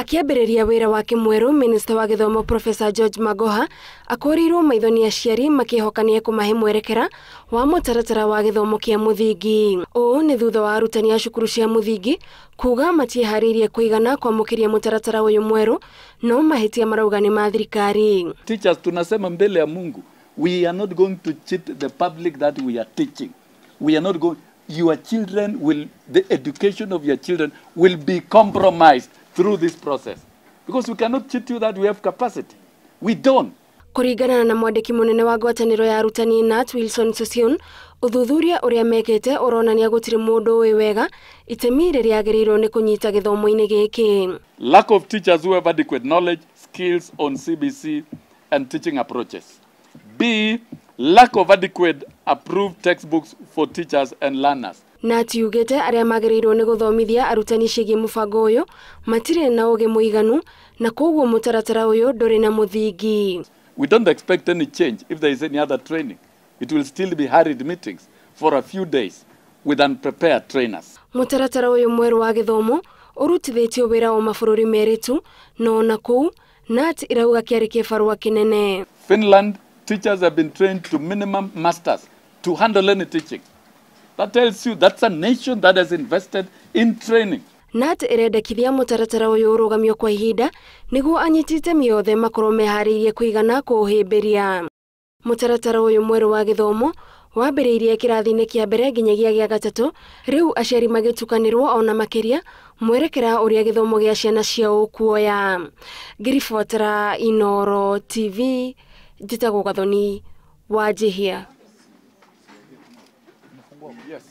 Akiambĩrĩria wĩra wake mwerũ, Minister wa Gĩthomo Professor George Magoha akorirwo maitho nĩ aciari makĩhokania kũmahe mwerekera wa mũtaratara wa gĩthomo kĩa mũthingi. Ũũ nĩ thutha wa arutani a cukuru cia mũthingi kuga matiĩharĩirie kũigana kwamũkĩria mũtaratara ũyũ mwerũ, no mahĩtia marauga nĩ ma thirikari. Teachers tunasema mbele ya Mungu, we are not going to cheat the public that we are teaching. We are not going, your children will, the education of your children will be compromised through this process. Because we cannot cheat you that we have capacity. We don't. Kũringana na mwandĩki mũnene wa ngwatanĩro ya arutani Nat Wilson Sossion, ũthuthuria ũrĩa mekĩte ũronania gũtirĩ mũndũ ũĩ wega itemi rĩrĩa agĩrĩirwo nĩ kũnyita gĩthomo-inĩ gĩkĩ. Lack of teachers who have adequate knowledge, skills on CBC and teaching approaches. B. Lack of adequate approved textbooks for teachers and learners. Nat yugĩte arĩa magĩrĩirwo nĩ gũthomithia arutani ciĩgiĩ mũbango ũyũ matirĩ na ũgĩ mũiganu na koguo mũtaratara ũyũ ndũrĩ na mũthingi. We don't expect any change if there is any other training. It will still be hurried meetings for a few days with unprepared trainers. Mũtaratara ũyũ mwerũ wa gĩthomo ũrutithĩtio wĩra wa mabũrũri merĩ tu, no na kũu Nat irauga kĩarĩ kĩbarũa kĩnene. Finland, teachers have been trained to minimum masters to handle any teaching. That tells you that's a nation that has invested in training. Nat ĩrendekithia mũtaratara ũyũ ũrũgamio kwa ihinda nĩguo anyitite mĩothe makorwo meharĩirie kũigana kũũhĩmbĩria. Mũtaratara ũyũ mwerũ wa gĩthomo wambĩrĩirie kĩrathi-inĩ kĩa mbere nginyagia gĩa gatatũ, rĩu aciari magĩtukanĩrwo ona makĩria mwerekera ũrĩa gĩthomo gĩa ciana ciao kuoya. Ngĩribotera Inooro TV, njĩtagwo Gathoni Wanjihia. Yes.